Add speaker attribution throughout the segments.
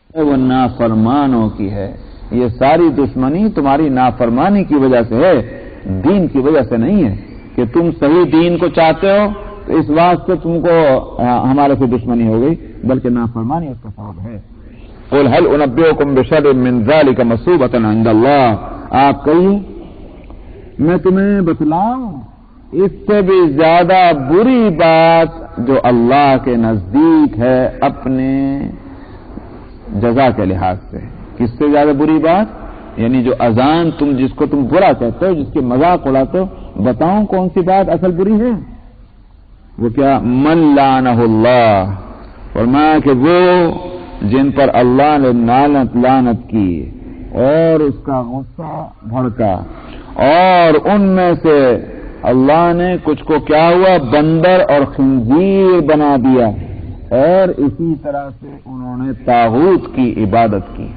Speaker 1: وہ نافرمانوں کی ہے. یہ ساری دشمنی تمہاری نافرمانی کی وجہ سے ہے، دین کی وجہ سے نہیں ہے کہ تم صحیح دین کو چاہتے ہو تو اس واسطے تم کو ہمارے سے دشمنی ہو گئی، بلکہ نافرمانی اس کا سبب ہے. قل هل انبئكم بشر من ذلك مثوبة عند الله، آپ کہیے میں تمہیں بتلاؤں اس سے بھی زیادہ بری بات جو اللہ کے نزدیک ہے اپنے جزا کے لحاظ سے. کس سے زیادہ بری بات؟ یعنی جو اذان تم جس کو تم برا کہتے ہو، جس کے مذاق اڑاتے ہو، بتاؤں کون سی بات اصل بری ہے؟ وہ کیا؟ من لعنہ اللہ، فرمایا کہ وہ جن پر اللہ نے لعنت کی اور اس کا غصہ بھڑکا، اور ان میں سے اللہ نے کچھ کو کیا ہوا؟ بندر اور خنزیر بنا دیا، اور اسی طرح سے انہوں نے طاغوت کی عبادت کی.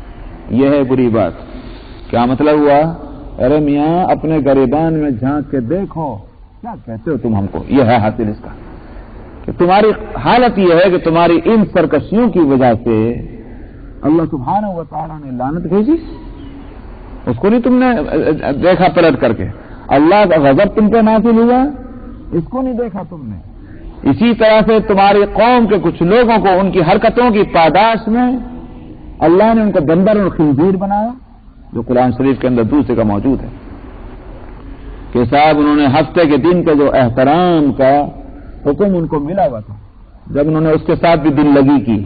Speaker 1: یہ ہے بری بات. کیا مطلب ہوا؟ ارے میاں اپنے گریبان میں جھانک کے دیکھو، کیا کہتے ہو تم ہم کو؟ یہ ہے حاصل اس کا کہ تمہاری حالت یہ ہے کہ تمہاری ان سرکشیوں کی وجہ سے اللہ سبحانہ و تعالیٰ نے لعنت بھیجی. اس کو نہیں تم نے دیکھا پلٹ کر کے؟ اللہ کا غضب تم پہ نازل ہوا، اس کو نہیں دیکھا تم نے؟ اسی طرح سے تمہاری قوم کے کچھ لوگوں کو ان کی حرکتوں کی پاداش میں اللہ نے ان کو بندر اور خنزیر بنایا، جو قرآن شریف کے اندر دوسرے کا موجود ہے کہ صاحب انہوں نے ہفتے کے دن کے جو احترام کا حکم ان کو ملا ہوا تھا، جب انہوں نے اس کے ساتھ بھی دل لگی کی.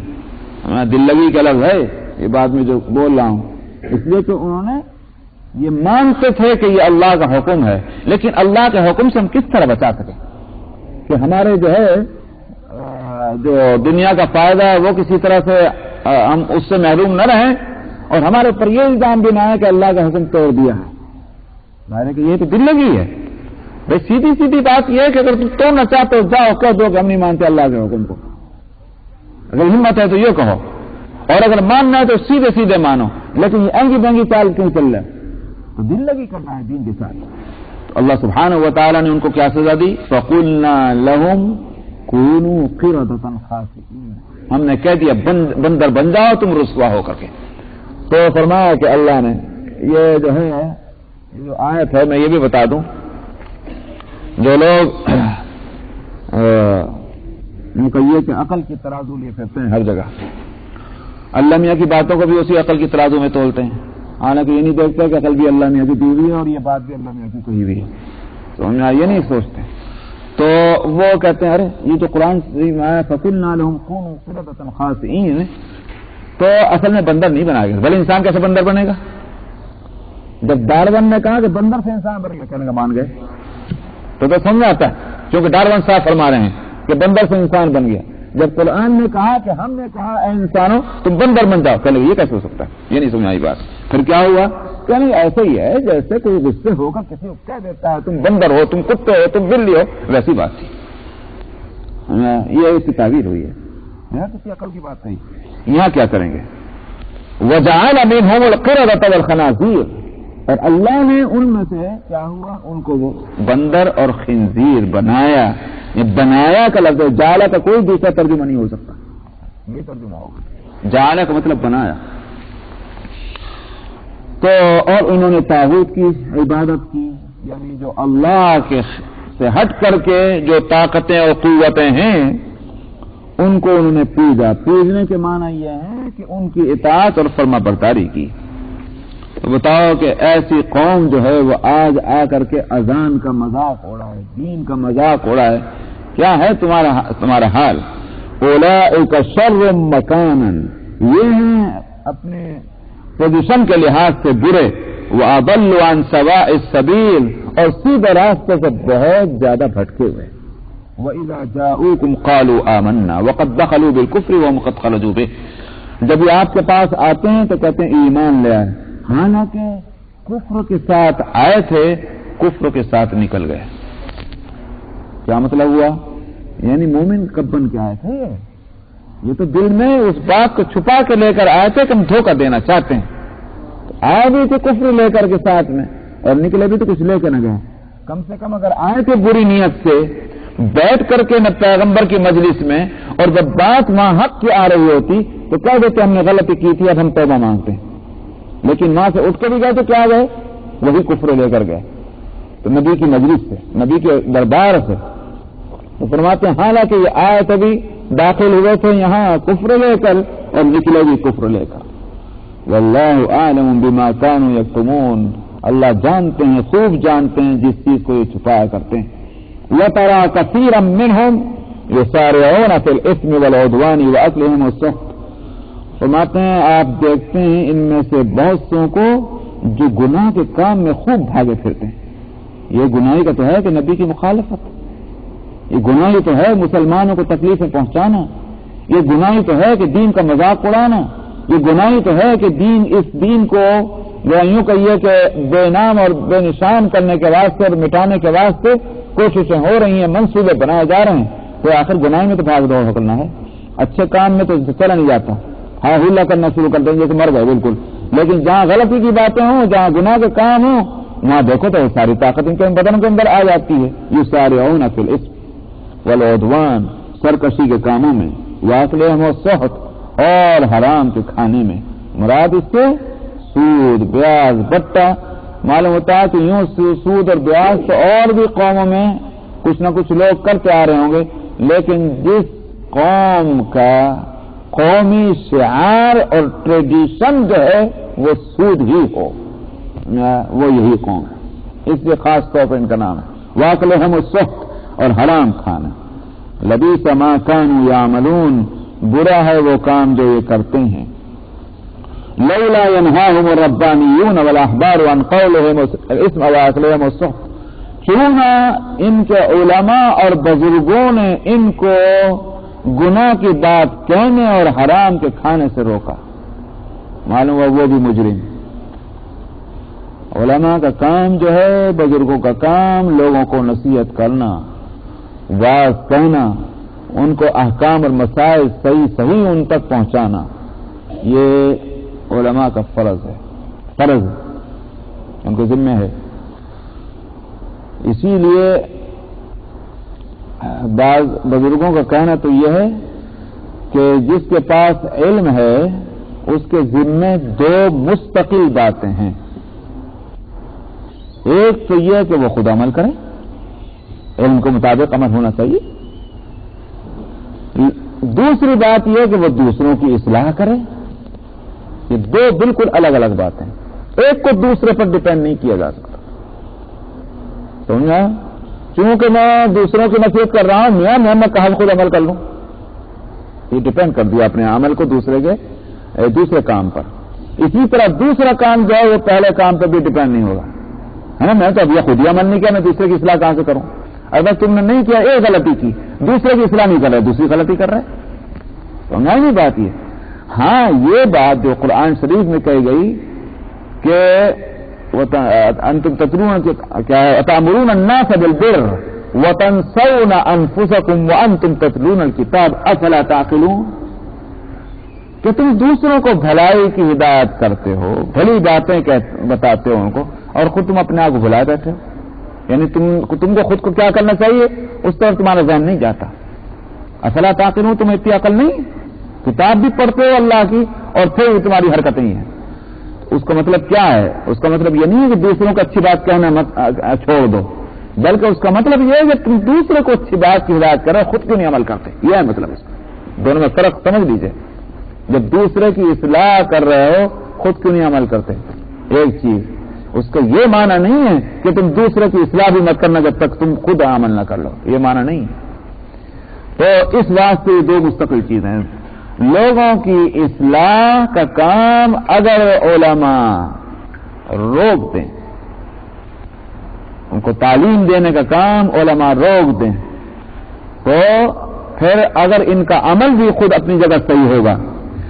Speaker 1: دل لگی کا لفظ ہے یہ بات میں جو بول رہا ہوں، اس لیے کہ انہوں نے یہ مانتے تھے کہ یہ اللہ کا حکم ہے، لیکن اللہ کے حکم سے ہم کس طرح بچا سکیں کہ ہمارے جو ہے جو دنیا کا فائدہ ہے وہ کسی طرح سے ہم اس سے محروم نہ رہیں، اور ہمارے اوپر یہ الزام بھی نہ ہے کہ اللہ کا حکم توڑ دیا ہے. ظاہر ہے کہ یہ تو دل لگی ہے. بھائی سیدھی سیدھی بات یہ ہے کہ اگر تم توڑنا چاہتے ہو جاؤ کہہ دو کہ ہم نہیں مانتے اللہ کے حکم کو. اگر ہمت ہے تو یہ کہو، اور اگر ماننا ہے تو سیدھے سیدھے مانو. لیکن یہ انگی بنگی چال کیوں چل رہا ہے؟ تو دل لگی کرنا ہے دین کے ساتھ. تو اللہ سبحانہ و تعالیٰ نے ان کو کیا سزا دی؟ فَقُلْنَا لَهُمْ كُونُوا قِرَدَةً خَاسِئِينَ، ہم نے کہہ دیا بندر بن جاؤ تم رسوا ہو کر کے. تو فرمایا کہ اللہ نے یہ جو ہے جو آیت ہے، میں یہ بھی بتا دوں، جو لوگ ان کا یہ کہ عقل کی ترازو لیے پھرتے ہیں ہر جگہ، اللہ میاں کی باتوں کو بھی اسی عقل کی ترازو میں تولتے ہیں، حالانکہ یہ نہیں دیکھتے کہ عقل بھی اللہ میاں کی دی ہوئی ہے اور یہ بات بھی اللہ میاں کی کہی ہوئی ہے. تو ہم یہ نہیں سوچتے. تو وہ کہتے ہیں ارے یہ تو قرآن میں آیا فَقُلْنَا لَهُمْ كُونُوا قِرَدَةً خَاسِئِينَ، تو اصل میں بندر نہیں بنایا گیا. بھلے انسان کیسے بندر بنے گا؟ جب ڈارون نے کہا کہ بندر سے انسان بنے گا، کہنے کا مان گئے تو سمجھ آتا ہے، کیونکہ ڈارون صاحب فرما رہے ہیں کہ بندر سے انسان بن گیا. جب قرآن نے کہا کہ ہم نے کہا اے انسانوں تم بندر بن جاؤ، کہنے یہ کیسے ہو سکتا ہے؟ یہ نہیں سمجھائی بات. پھر کیا ہوا؟ کہ نہیں ایسے ہی ہے جیسے کوئی غصے ہو کر کسی کو کہہ دیتا ہے تم بندر ہو، تم کتے ہو، تم بلی ہو، ویسی بات تھی. یہ اس کی تعبیر ہوئی ہے، یہاں کسی عقل کی بات نہیں. یہاں کیا کریں گے؟ وَجَعَلَ مِنْهُمُ الْقِرَدَةَ وَالْخَنَازِيرَ، اور اللہ نے ان میں سے کیا ہوا؟ ان کو وہ بندر اور خنزیر بنایا. یہ بنایا کا لفظ ہے، جعل کا کوئی دوسرا ترجمہ نہیں ہو سکتا، یہ ترجمہ ہوگا. جعل کا مطلب بنایا. تو اور انہوں نے طاغوت کی عبادت کی، یعنی جو اللہ کے سے ہٹ کر کے جو طاقتیں اور قوتیں ہیں ان کو انہوں نے پوجا. پوجنے کے معنی یہ ہے کہ ان کی اطاعت اور فرما برداری کی. تو بتاؤ کہ ایسی قوم جو ہے وہ آج آ کر کے اذان کا مذاق اڑا ہے، دین کا مذاق اڑا ہے. کیا ہے تمہارا حال؟ اولئک شر مکانا، یہ ہیں اپنے پوزیشن کے لحاظ سے برے، واضل عن سواء السبیل، اور سیدھے راستے سے بہت زیادہ بھٹکے ہوئے. وَإِذَا جَاءُوكُمْ قَالُوا آمَنَّا وَقَدْ دَخَلُوا بِالْكُفْرِ وَهُمْ قَدْ خَرَجُوا بِهِ، جب یہ آپ کے پاس آتے ہیں تو کہتے ہیں ایمان لے آئے، حالانکہ کفر کے ساتھ آئے تھے، کفر کے ساتھ نکل گئے. کیا مطلب ہوا؟ یعنی مومن کب بن کے آئے تھے؟ یہ تو دل میں اس بات کو چھپا کے لے کر آئے تھے کہ ہم دھوکہ دینا چاہتے ہیں. تو آئے بھی تھے کفر لے کر کے ساتھ میں، اور نکلے بھی تو کچھ لے کے نہ گئے. کم سے کم اگر آئے تھے بری نیت سے بیٹھ کر کے نہ پیغمبر کی مجلس میں، اور جب بات وہاں حق کی آ رہی ہوتی تو کہہ دیتے ہم نے غلطی کی تھی اب ہم توبہ مانگتے ہیں، لیکن وہاں سے اٹھ کے بھی گئے تو کیا گئے؟ وہی کفر لے کر گئے. تو نبی کی مجلس سے، نبی کے دربار سے تو فرماتے ہیں حالانکہ یہ آیت ابھی داخل ہوئے تھے یہاں کفر لے کر اور نکلے بھی کفر لے کر. واللہ اعلم بما كانوا یکتمون، اللہ جانتے ہیں، خوب جانتے ہیں جس چیز کو یہ چھپایا کرتے ہیں. وَتَرَى كَثِيرًا مِّنْهُمْ يُسَارِعُونَ فِي الْإِثْمِ وَالْعُدْوَانِ وَأَكْلِهِمُ السُّحْتَ. فرماتے ہیں آپ دیکھتے ہیں ان میں سے بہت سوں کو جو گناہ کے کام میں خوب بھاگے پھرتے ہیں. یہ گناہی کا تو ہے کہ نبی کی مخالفت، یہ گناہی تو ہے مسلمانوں کو تکلیفیں پہنچانا، یہ گناہی تو ہے کہ دین کا مذاق اڑانا، یہ گناہی تو ہے کہ اس دین کو یوں کہیے کہ بے نام اور بے نشان کرنے کے واسطے اور مٹانے کے واسطے کوششیں ہو رہی ہیں، منصوبے بنائے جا رہے ہیں. تو آخر گناہی میں تو بھاگ دوڑ کرنا ہے، اچھے کام میں تو چلا نہیں جاتا. ہاں ہلا کرنا شروع کر دیں گے کہ مر گئے بالکل. لیکن جہاں غلطی کی باتیں ہوں، جہاں گناہ کے کام ہوں، وہاں دیکھو تو ساری طاقت ان کے بدن کے اندر آ جاتی ہے. یسارعون فی الاسم والعدوان، سرکشی کے کاموں میں، واکلہم السحت، اور حرام کے کھانے میں. مراد اس سے سود، بیاج، بٹا. معلوم ہوتا ہے کہ یوں سود اور بیاج تو اور بھی قوموں میں کچھ نہ کچھ لوگ کرتے آ رہے ہوں گے، لیکن جس قوم کا قومی شعار اور ٹریڈیشن جو ہے وہ سود ہی ہو، وہ یہی قوم ہے. اس لیے خاص طور پر ان کا نام ہے واکلہم السحت، اور حرام کھانا. لبیس ما کانوا یعملون، برا ہے وہ کام جو یہ کرتے ہیں. لولا ينهاهم الربانیون والاحبار عن قولهم الاسم واکلہم السحت، کیوں نہ ان کے علماء اور بزرگوں نے ان کو گناہ کی بات کہنے اور حرام کے کھانے سے روکا. معلوم ہے وہ بھی مجرم. علماء کا کام جو ہے، بزرگوں کا کام لوگوں کو نصیحت کرنا، واعظ کہنا، ان کو احکام اور مسائل صحیح ان تک پہنچانا، یہ علماء کا فرض ہے، ان کو ذمہ ہے. اسی لیے بعض بزرگوں کا کہنا تو یہ ہے کہ جس کے پاس علم ہے اس کے ذمہ دو مستقل باتیں ہیں. ایک تو یہ کہ وہ خود عمل کرے، علم کے مطابق عمل ہونا چاہیے. دوسری بات یہ کہ وہ دوسروں کی اصلاح کرے. یہ دو بالکل الگ الگ باتیں ہیں، ایک کو دوسرے پر ڈپینڈ نہیں کیا جا سکتا. سمجھا؟ چونکہ میں دوسروں کی نصیحت کر رہا ہوں، میں کہاں خود عمل کر لوں، یہ ڈپینڈ کر دیا اپنے عمل کو دوسرے کام پر. اسی طرح دوسرا کام جو ہے وہ پہلے کام پر بھی ڈپینڈ نہیں ہوگا، ہے نا. میں تو اب یہ خود ہی عمل نہیں کیا، میں دوسرے کی اصلاح کہاں سے کروں؟ اگر تم نے نہیں کیا، ایک غلطی کی، دوسرے کی اصلاح نہیں کر رہے، دوسری غلطی کر رہے، تو نہیں بات یہ. ہاں یہ بات جو قرآن شریف میں کہی گئی کہ انتم تتلون کیا ہے، اتامرون الناس بالبر وتنسون انفسکم وانتم تتلون الکتاب افلا تعقلون، کہ تم دوسروں کو بھلائی کی ہدایت کرتے ہو، بھلی باتیں بتاتے ہو ان کو، اور خود تم اپنے آپ کو بھلائے بیٹھے ہو. یعنی تم کو خود کو کیا کرنا چاہیے، اس طرف تمہارا ذہن نہیں جاتا. افلا تعقلون، تمہیں اتنی عقل نہیں، کتاب بھی پڑھتے ہو اللہ کی اور پھر بھی تمہاری حرکت نہیں ہے. اس کا مطلب کیا ہے؟ اس کا مطلب یہ نہیں ہے کہ دوسروں کو اچھی بات کہنا چھوڑ دو، بلکہ اس کا مطلب یہ ہے کہ تم دوسرے کو اچھی بات کی ہدایت کرو، خود کیوں نہیں عمل کرتے. یہ ہے مطلب اس کا. دونوں میں فرق سمجھ لیجیے. جب دوسرے کی اصلاح کر رہے ہو، خود کیوں نہیں عمل کرتے. ایک چیز، اس کا یہ معنی نہیں ہے کہ تم دوسرے کی اصلاح بھی مت کرنا جب تک تم خود عمل نہ کر لو، یہ معنی نہیں ہے. تو اس واسطے یہ دو مستقل چیزیں ہیں. لوگوں کی اصلاح کا کام اگر علماء روک دیں، ان کو تعلیم دینے کا کام علماء روک دیں، تو پھر اگر ان کا عمل بھی خود اپنی جگہ صحیح ہوگا،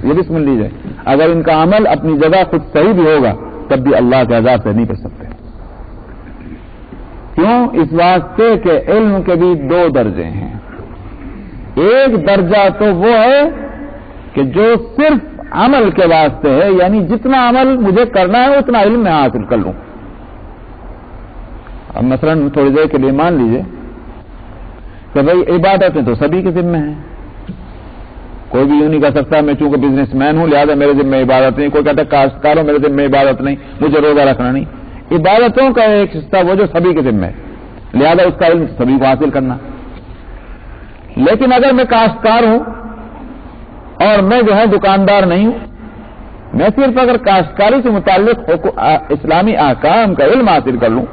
Speaker 1: یہ بھی سن لیجیے، اگر ان کا عمل اپنی جگہ خود صحیح بھی ہوگا تب بھی اللہ کے عذاب سے نہیں بچ سکتے. کیوں؟ اس واسطے کہ علم کے بھی دو درجے ہیں. ایک درجہ تو وہ ہے کہ جو صرف عمل کے واسطے ہے، یعنی جتنا عمل مجھے کرنا ہے اتنا علم میں حاصل کر لوں. اب مثلا تھوڑی دیر کے لیے مان لیجئے کہ بھئی عبادتیں تو سبھی کے ذمہ ہیں. کوئی بھی یوں نہیں کہہ سکتا میں چونکہ بزنس مین ہوں لہٰذا میرے ذمہ عبادت نہیں. کوئی کہتا ہے کاشتکار ہوں میرے ذمہ عبادت نہیں, مجھے روزہ رکھنا نہیں. عبادتوں کا ایک حصہ وہ جو سبھی کے ذمہ ہے, لہذا اس کا علم سبھی کو حاصل کرنا. لیکن اگر میں کاشتکار ہوں اور میں جو ہے دکاندار نہیں ہوں, میں صرف اگر کاشتکاری سے متعلق اسلامی احکام کا علم حاصل کر لوں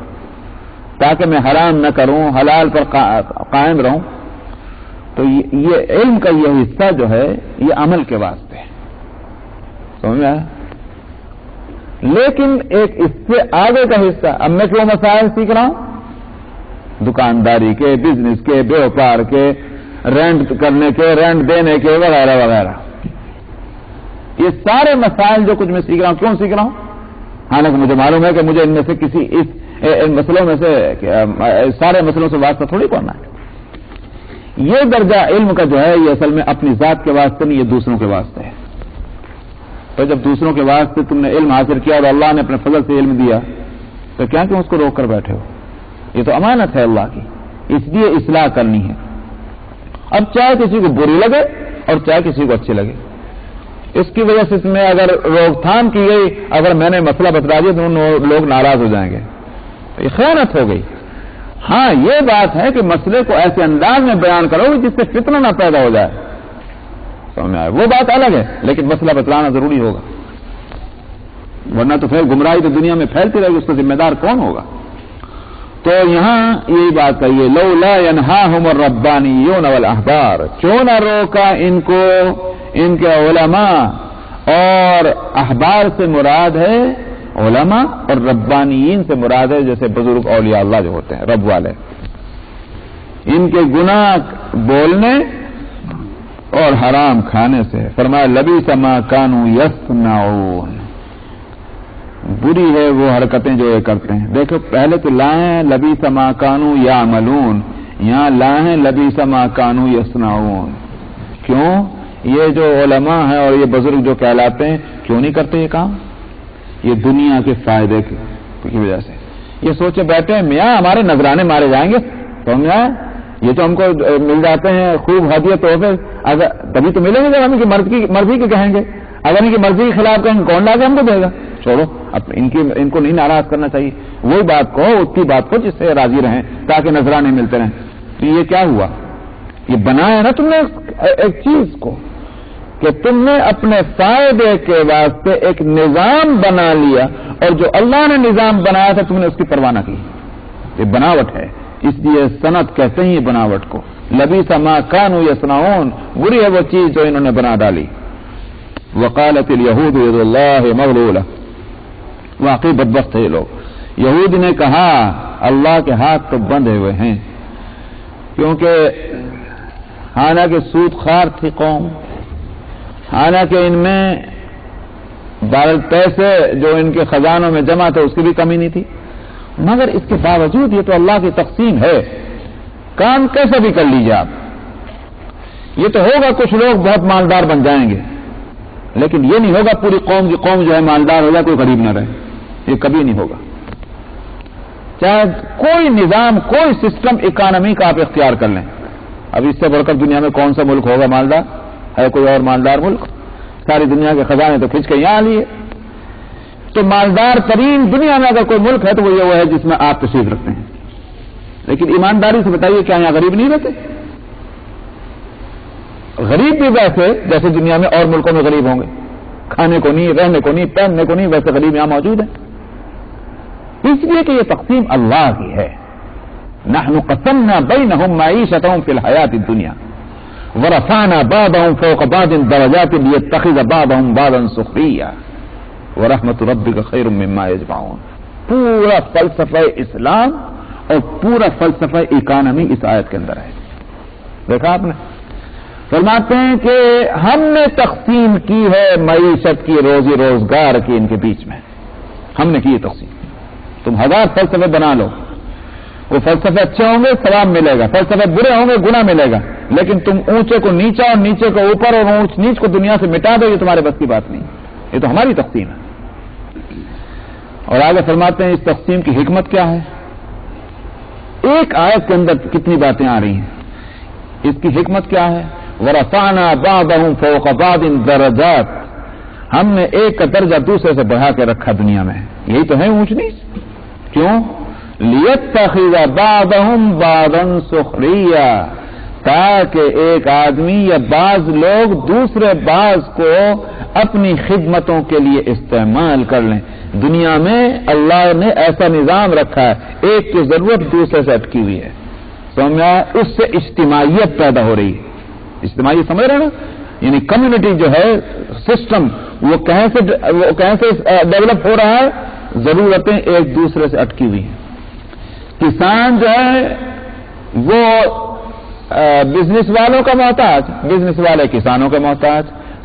Speaker 1: تاکہ میں حرام نہ کروں, حلال پر قائم رہوں, تو یہ علم کا یہ حصہ جو ہے یہ عمل کے واسطے ہے. سمجھ میں آیا؟ لیکن ایک اس سے آگے کا حصہ, اب میں کیوں مسائل سیکھ رہا ہوں؟ دکانداری کے, بزنس کے, بیوپار کے, رینٹ کرنے کے, رینٹ دینے کے, وغیرہ وغیرہ. یہ سارے مسائل جو کچھ میں سیکھ رہا ہوں, کیوں سیکھ رہا ہوں؟ حالانکہ مجھے معلوم ہے کہ مجھے ان میں سے کسی ان مسئلوں میں سے سارے مسئلوں سے واسطہ تھوڑی کرنا ہے. یہ درجہ علم کا جو ہے یہ اصل میں اپنی ذات کے واسطے نہیں, یہ دوسروں کے واسطے ہے. تو جب دوسروں کے واسطے تم نے علم حاصل کیا اور اللہ نے اپنے فضل سے علم دیا تو کیا کہ اس کو روک کر بیٹھے ہو؟ یہ تو امانت ہے اللہ کی, اس لیے اصلاح کرنی ہے. اب چاہے کسی کو بری لگے اور چاہے کسی کو اچھی لگے, اس کی وجہ سے اس میں اگر روک تھام کی گئی, اگر میں نے مسئلہ بتلا دیا تو لوگ ناراض ہو جائیں گے, یہ خیانت ہو گئی. ہاں یہ بات ہے کہ مسئلے کو ایسے انداز میں بیان کرو جس سے فتنہ نہ پیدا ہو جائے, سمجھ میں آئے, وہ بات الگ ہے, لیکن مسئلہ بتلانا ضروری ہوگا, ورنہ تو پھر گمراہی تو دنیا میں پھیلتی رہے گی, اس کا ذمہ دار کون ہوگا؟ تو یہاں یہی بات کہیے, لولا ینہاہم الربانیون والاحبار, کیوں نہ روکا ان کو ان کے علماء, اور احبار سے مراد ہے علماء اور ربانیین سے مراد ہے جیسے بزرگ اولیاء اللہ جو ہوتے ہیں رب والے, ان کے گناہ بولنے اور حرام کھانے سے. فرمایا لبیس ما کانوا یصنعون, بری ہے وہ حرکتیں جو یہ کرتے ہیں. دیکھو پہلے تو لائیں لبیس ما کانوا یعملون, یہاں لائیں لبیس ما کانوا یصنعون. کیوں؟ یہ جو علماء ہیں اور یہ بزرگ جو کہلاتے ہیں کیوں نہیں کرتے یہ کام؟ یہ دنیا کے فائدے کی وجہ سے یہ سوچے بیٹھے ہیں میاں ہمارے نذرانے مارے جائیں گے, تو میاں یہ تو ہم کو مل جاتے ہیں خوب ہدیے تحفے, اگر تبھی تو ملیں گے جب ہم ان کی مرضی کے کہیں گے. اگر ان کی مرضی کے خلاف کہیں کون لا کے ہم کو دے گا؟ چھوڑو, اب ان کو نہیں ناراض کرنا چاہیے. وہی بات کہو, اس کی بات کو جس سے راضی رہیں تاکہ نذرانے ملتے رہیں. تو یہ کیا ہوا؟ یہ بنایا نا تم نے ایک چیز کو کہ تم نے اپنے فائدے کے واسطے ایک نظام بنا لیا, اور جو اللہ نے نظام بنایا تھا تم نے اس کی پرواہ نہ کی. یہ بناوٹ ہے, اس لیے صنعت کہتے ہیں یہ بناوٹ کو. لبیس ما کانوا یصنعون, بری ہے وہ چیز جو انہوں نے بنا ڈالی. وقالت الیہود ید اللہ مغلولہ, واقعی بدبخت ہے یہ لوگ. یہود نے کہا اللہ کے ہاتھ تو بندھے ہوئے ہیں, کیونکہ حالانکہ سود خوار تھی قوم, حالانکہ ان میں پیسے جو ان کے خزانوں میں جمع تھے اس کی بھی کمی نہیں تھی, مگر اس کے باوجود یہ تو اللہ کی تقسیم ہے, کام کیسا بھی کر لیجیے آپ. یہ تو ہوگا کچھ لوگ بہت مالدار بن جائیں گے, لیکن یہ نہیں ہوگا پوری قوم کی قوم جو ہے مالدار ہو جائے, کوئی غریب نہ رہے, یہ کبھی نہیں ہوگا. چاہے کوئی نظام کوئی سسٹم اکانومی کا آپ اختیار کر لیں, اب اس سے بڑھ کر دنیا میں کون سا ملک ہوگا مالدار؟ ہے کوئی اور مالدار ملک؟ ساری دنیا کے خزانے تو کھینچ کے یہاں لیے. تو مالدار ترین دنیا میں اگر کوئی ملک ہے تو وہ ہے جس میں آپ تشریف رکھتے ہیں. لیکن ایمانداری سے بتائیے کیا یہاں غریب نہیں رہتے؟ غریب بھی ویسے جیسے دنیا میں اور ملکوں میں غریب ہوں گے, کھانے کو نہیں, رہنے کو نہیں, پہننے کو نہیں, ویسے غریب یہاں موجود ہیں. اس لیے کہ یہ تقسیم اللہ کی ہے. نحن قسمنا بینہم معیشتہم فی الحیات الدنیا ورفعنا بعضهم فوق بعض درجات لیتخذ بعضهم بعضا سخریا ورحمت ربک خیر مما یجمعون. پورا فلسفہ اسلام اور پورا فلسفہ اکانومی اس آیت کے اندر ہے. دیکھا آپ نے, فرماتے ہیں کہ ہم نے تقسیم کی ہے معیشت کی, روزی روزگار کی, ان کے بیچ میں ہم نے کی تقسیم. تم 1000 فلسفے بنا لو, وہ فلسفے اچھے ہوں گے ثواب ملے گا, فلسفے برے ہوں گے گناہ ملے گا, لیکن تم اونچے کو نیچا اور نیچے کو اوپر اور اونچ نیچ کو دنیا سے مٹا دو, یہ تمہارے بس کی بات نہیں, یہ تو ہماری تقسیم ہے. اور آگے فرماتے ہیں اس تقسیم کی حکمت کیا ہے. ایک آیت کے اندر کتنی باتیں آ رہی ہیں. اس کی حکمت کیا ہے؟ ورفعنا بعضهم فوق بعض درجات، ہم نے ایک کا درجہ دوسرے سے بڑھا کے رکھا دنیا میں. یہی تو ہے اونچ نیچ. کیوں؟ لیتخذ بعضهم بعضا سخریا، تاکہ ایک آدمی یا بعض لوگ دوسرے بعض کو اپنی خدمتوں کے لیے استعمال کر لیں. دنیا میں اللہ نے ایسا نظام رکھا ہے، ایک کی ضرورت دوسرے سے اٹکی ہوئی ہے. سمجھا؟ اس سے اجتماعیت پیدا ہو رہی ہے. اجتماعیت سمجھ رہے نا؟ یعنی کمیونٹی جو ہے، سسٹم، وہ کہیں سے ڈیولپ ہو رہا ہے؟ ضرورتیں ایک دوسرے سے اٹکی ہوئی ہیں. کسان جو ہے وہ بزنس والوں کا محتاج، بزنس والے کسانوں کے محتاج.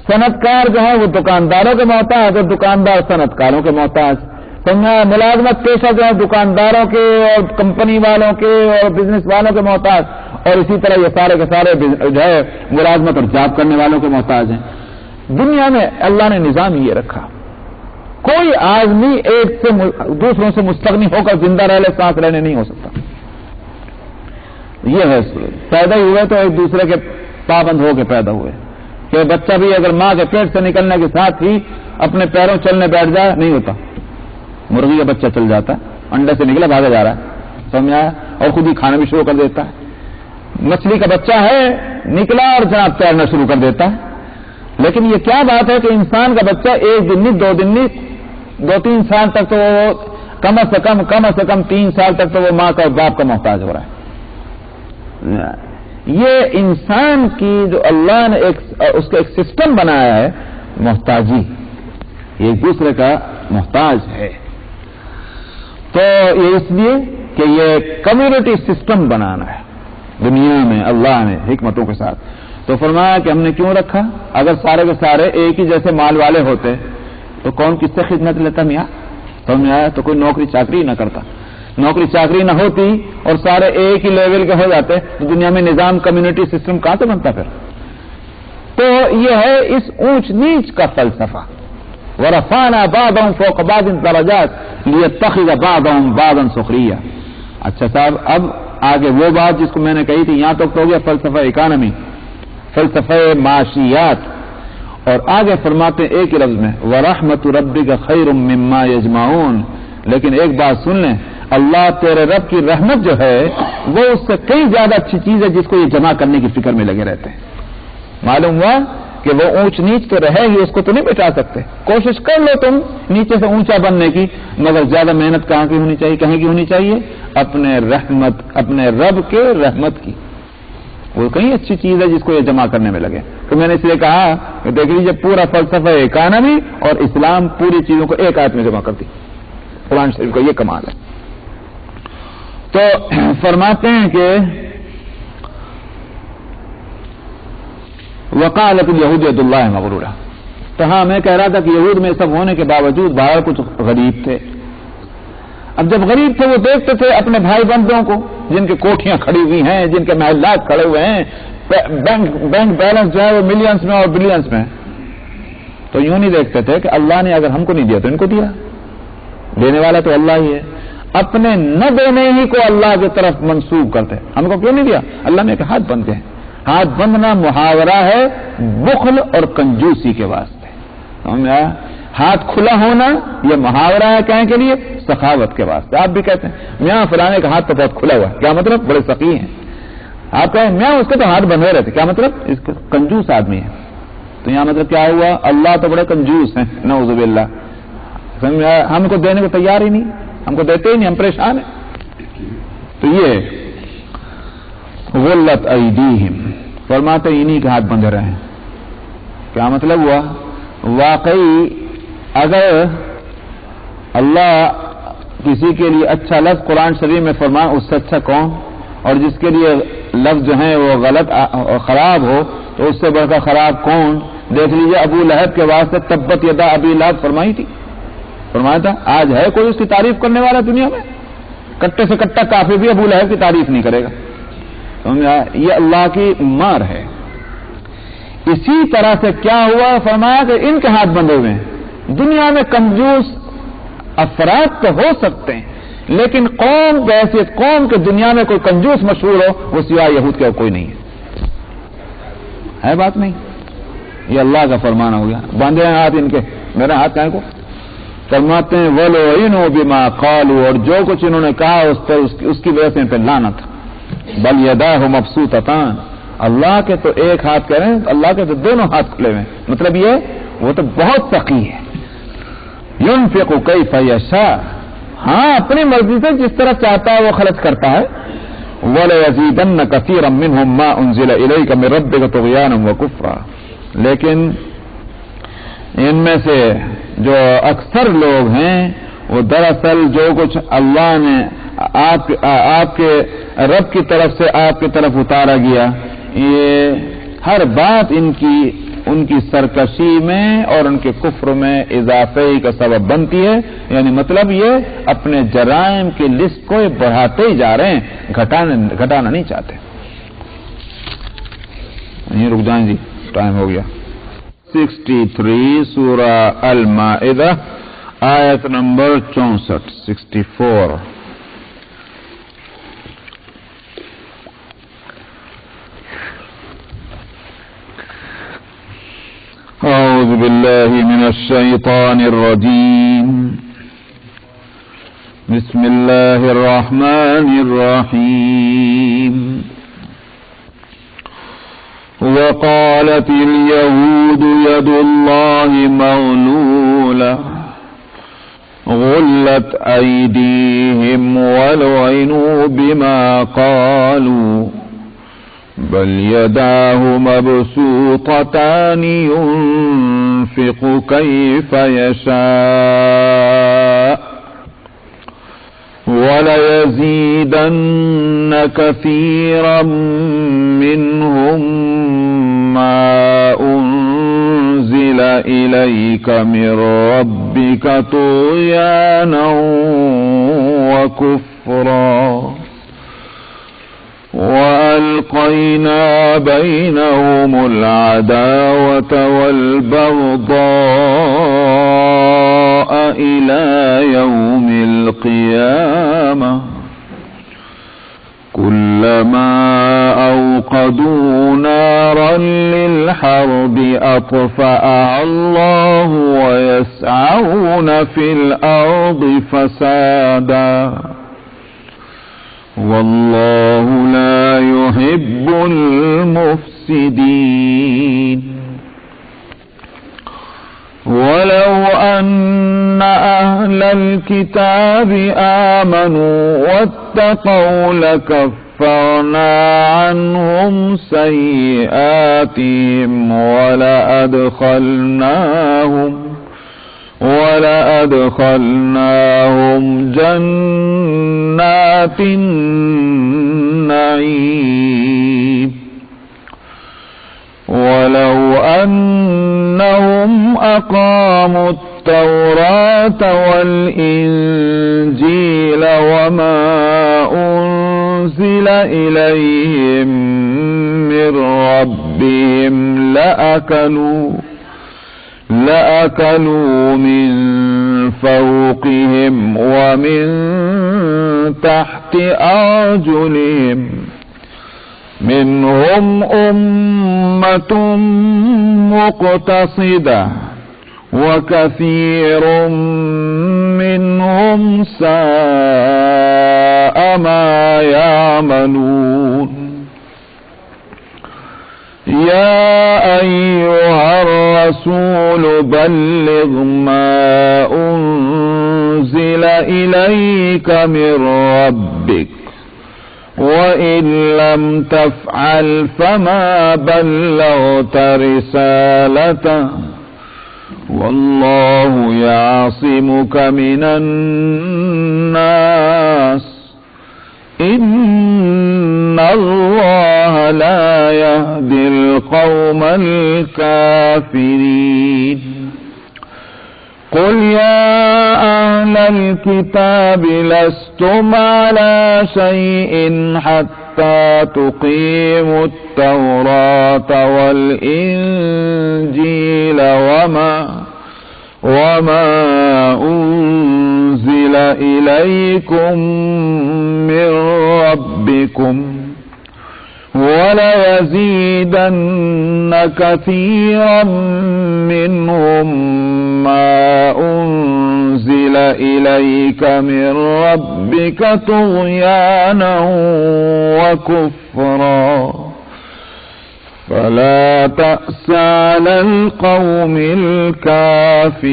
Speaker 1: صنعت کار جو ہے وہ دکانداروں کے محتاج اور دکاندار صنعت کاروں کے محتاج. ملازمت پیشہ جو ہے دکانداروں کے اور کمپنی والوں کے اور بزنس والوں کے محتاج، اور اسی طرح یہ سارے کے سارے جو ہے ملازمت اور جاب کرنے والوں کے محتاج ہیں. دنیا میں اللہ نے نظام یہ رکھا، کوئی آدمی ایک سے دوسروں سے مستغنی ہو کر زندہ رہ لے، ساتھ رہنے نہیں ہو سکتا. یہ ہے پیدا ہی ہوئے تو ایک دوسرے کے پابند ہو کے پیدا ہوئے. کہ بچہ بھی اگر ماں کے پیٹ سے نکلنے کے ساتھ ہی اپنے پیروں چلنے بیٹھ جائے نہیں ہوتا. مرغی کا بچہ چل جاتا ہے، انڈے سے نکلا بھاگا جا رہا ہے، سمجھا؟ اور خود ہی کھانا بھی شروع کر دیتا ہے. مچھلی کا بچہ ہے، نکلا اور جناب تیرنا شروع کر دیتا ہے. لیکن یہ کیا بات ہے کہ انسان کا بچہ ایک دن نہیں، 2 دن نہیں، 2-3 سال تک تو وہ کم از کم 3 سال تک تو وہ ماں کا اور باپ کا محتاج ہو رہا ہے. یہ انسان کی جو اللہ نے اس کا ایک سسٹم بنایا ہے، محتاجی، ایک دوسرے کا محتاج ہے. تو یہ اس لیے کہ یہ کمیونٹی سسٹم بنانا ہے دنیا میں اللہ نے حکمتوں کے ساتھ. تو فرمایا کہ ہم نے کیوں رکھا؟ اگر سارے کے سارے ایک ہی جیسے مال والے ہوتے تو کون کس سے خدمت لیتا میاں؟ سمجھ آیا؟ تو کوئی نوکری چاکری نہ کرتا. نوکری چاکری نہ ہوتی اور سارے ایک ہی لیول کے ہو جاتے تو دنیا میں نظام کمیونٹی سسٹم کہاں سے بنتا پھر؟ تو یہ ہے اس اونچ نیچ کا فلسفہ. ورفعنا بعضهم فوق بعض درجات لیتخذ بعضهم بعضا سخریا. اچھا صاحب، اب آگے وہ بات جس کو میں نے کہی تھی، یہاں تک تو ہو گیا فلسفہ اکانومی، فلسفہ معاشیات. اور آگے فرماتے ایک ہی لفظ میں وَرَحْمَةُ رَبِّكَ خَيْرٌ مِّمَّا يَجْمَعُونَ. لیکن ایک بات سن لیں، اللہ تیرے رب کی رحمت جو ہے وہ اس سے کئی زیادہ اچھی چیز ہے جس کو یہ جمع کرنے کی فکر میں لگے رہتے ہیں. معلوم ہوا کہ وہ اونچ نیچ تو رہے ہی، اس کو تو نہیں بٹا سکتے. کوشش کر لو تم نیچے سے اونچا بننے کی، مگر زیادہ محنت کہاں کی ہونی چاہیے؟ کہیں کی ہونی چاہیے؟ اپنے رب کے رحمت کی. وہ کہیں اچھی چیز ہے جس کو یہ جمع کرنے میں لگے. تو میں نے اس لیے کہا کہ دیکھ لیجیے پورا فلسفہ اکانومی اور اسلام پوری چیزوں کو ایک آیت میں جمع کرتی. قرآن شریف کا یہ کمال ہے. تو فرماتے ہیں کہ وقالت اليهود يد الله مغلولہ. تو ہاں میں کہہ رہا تھا کہ یہود میں سب ہونے کے باوجود باہر کچھ غریب تھے. اب جب غریب تھے وہ دیکھتے تھے اپنے بھائی بندوں کو جن کی کوٹھیاں کھڑی ہوئی ہیں، جن کے محلات کھڑے ہوئے ہیں، بینک بیلنس جو ہے وہ ملینز میں اور بلینز میں، تو یوں نہیں دیکھتے تھے کہ اللہ نے اگر ہم کو نہیں دیا تو ان کو دیا. دینے والا تو اللہ ہی ہے. اپنے نہ دینے ہی کو اللہ کی طرف منسوب کرتے. ہم کو کیوں نہیں دیا؟ اللہ نے کہ ہاتھ بندھے ہیں. ہاتھ بندھنا محاورہ ہے بخل اور کنجوسی کے واسطے. ہاتھ کھلا ہونا یہ محاورہ ہے کہیں کے لیے؟ سخاوت کے واسطے. آپ بھی کہتے ہیں میاں فلانے کا ہاتھ تو بہت کھلا ہوا ہے، کیا مطلب؟ بڑے سخی ہیں. آپ کہیں میاں اس کے تو ہاتھ بندھے رہتے، کیا مطلب؟ اس کا کنجوس آدمی ہے. تو یہاں مطلب کیا ہوا؟ اللہ تو بڑے کنجوس ہیں، نعوذ باللہ. ہم کو دینے کو تیار ہی نہیں، ہم کو دیتے ہی نہیں، ہم پریشان ہیں. تو یہ غلت ایدیہم، فرماتے انہی کے ہاتھ بندھے رہے ہیں. کیا مطلب ہوا؟ واقعی اگر اللہ کسی کے لیے اچھا لفظ قرآن شریف میں فرمائے اس سے اچھا کون؟ اور جس کے لیے لفظ جو ہے وہ غلط اور خراب ہو تو اس سے بڑھ کر خراب کون؟ دیکھ لیجیے ابو لہب کے واسطے تبت یدا ابی لہب فرمائی تھی، فرمایا تھا. آج ہے کوئی اس کی تعریف کرنے والا دنیا میں؟ کٹے سے کٹا کافر بھی ابو لہب کی تعریف نہیں کرے گا. یہ اللہ کی مار ہے. اسی طرح سے کیا ہوا؟ فرمایا کہ ان کے ہاتھ بندھے ہوئے ہیں. دنیا میں کنجوس افراد تو ہو سکتے ہیں لیکن قوم بحیثیت قوم کے دنیا میں کوئی کنجوس مشہور ہو وہ سوائے یہود کے کوئی نہیں ہے. ہے بات نہیں؟ یہ اللہ کا فرمان ہو گیا. باندھے ہیں ہاتھ ان کے، میرا ہاتھ کہیں کو. فرماتے ہیں وَلُعِنُوا بِمَا قَالُوا، اور جو کچھ انہوں نے کہا اس پر اس کی وجہ سے ان پہ لعنت. بل یداہ مبسوطتان، اللہ کے تو ایک ہاتھ کہہ رہے ہیں، اللہ کے تو دونوں ہاتھ کھلے ہوئے ہیں. مطلب یہ وہ تو بہت سخی ہے. ينفق كيف يشاء، ہاں اپنی مرضی سے جس طرح چاہتا ہے وہ خرچ کرتا ہے. وَلَيَزِيدَنَّ كَثِيرًا مِّنْهُم مَّا أُنزِلَ إِلَيْكَ مِن رَّبِّكَ طُغْيَانًا وَكُفْرًا، لیکن ان میں سے جو اکثر لوگ ہیں وہ دراصل جو کچھ اللہ نے آپ کے رب کی طرف سے آپ کی طرف اتارا گیا، یہ ہر بات ان کی سرکشی میں اور ان کے کفر میں اضافے کا سبب بنتی ہے. یعنی مطلب یہ اپنے جرائم کی لسٹ کو بڑھاتے ہی جا رہے ہیں، گھٹانا نہیں چاہتے. یہ رک جائیں جی، ٹائم ہو گیا. 63 سورہ المائدہ آیت نمبر 64. 64. أعوذ بالله من الشيطان الرجيم. بسم الله الرحمن الرحيم. وقالت اليهود يد الله مغلولة غلت أيديهم ولعنوا بما قالوا بل يداه مبسوطتان ينفق كيف يشاء وليزيدن كثيرا منهم ما أنزل إليك من ربك طغيانا وكفرا وألقينا بينهم العداوة والبغضاء إلى يوم القيامة كلما أوقدوا نارا للحرب أطفأها الله ويسعون في الأرض فسادا والله لا يحب المفسدين. ولو أن أهل الكتاب آمنوا واتقوا لكفرنا عنهم سيئاتهم ولأدخلناهم جنات النعيم. ولو أنهم أقاموا التوراة والإنجيل وما أنزل إليهم من ربهم لأكلوا من فوقهم ومن تحت أرجلهم منهم أمة مقتصدة وكثير منهم ساء ما يعملون. يا أيها الرسول بلغ ما أنزل إليك من ربك وإن لم تفعل فما بلغت رسالته والله يعصمك من الناس إن الله لا يهدي القوم الكافرين. قل يا أهل الكتاب لستم على شيء حتى تقيموا التوراة والإنجيل وما أنزل إليكم من ربكم وَلَيَزِيدَنَّ كَثِيرًا مِّنْهُمْ مَا أُنزِلَ إِلَيْكَ مِنْ رَبِّكَ طُغْيَانًا وَكُفْرًا فَلَا تَأْسَ عَلَى الْقَوْمِ الْكَافِرِينَ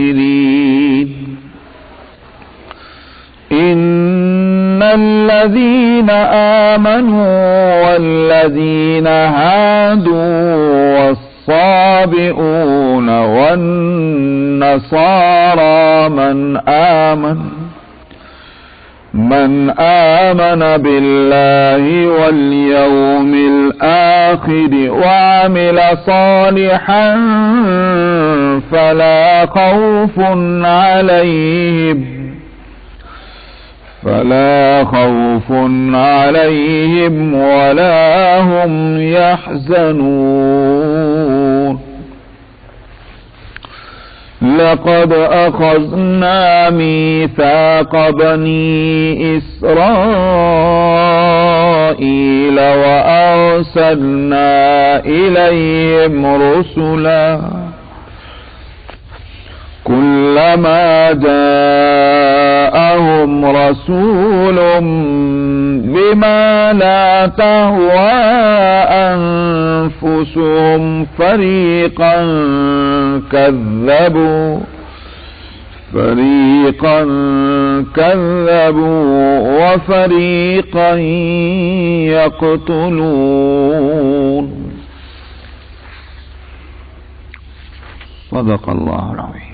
Speaker 1: إِنَّ الَّذِينَ آمَنُوا وَالَّذِينَ هَادُوا وَالصَّابِئُونَ وَالنَّصَارَى من آمن بالله واليوم الآخر وعمل صالحا فلا خوف عليهم ولا هم يحزنون لقد أخذنا ميثاق بني إسرائيل وأرسلنا إليهم رسلا كلما جاءهم رسول بما لا تهوى أنفسهم فريقا كذبوا وفريقا يقتلون صدق الله العظيم.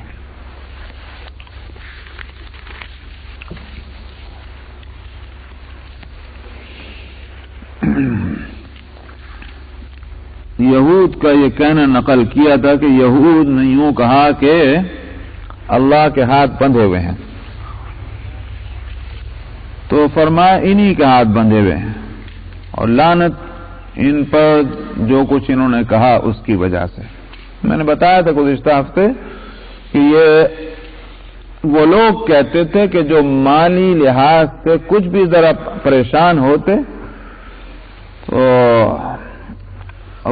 Speaker 1: یہود کا یہ کہنا نقل کیا تھا کہ یہود نے یوں کہا کہ اللہ کے ہاتھ بندھے ہوئے ہیں، تو فرمایا انہی کے ہاتھ بندھے ہوئے ہیں اور لعنت ان پر جو کچھ انہوں نے کہا اس کی وجہ سے۔ میں نے بتایا تھا گزشتہ ہفتے کہ یہ وہ لوگ کہتے تھے کہ جو مالی لحاظ سے کچھ بھی ذرا پریشان ہوتے تو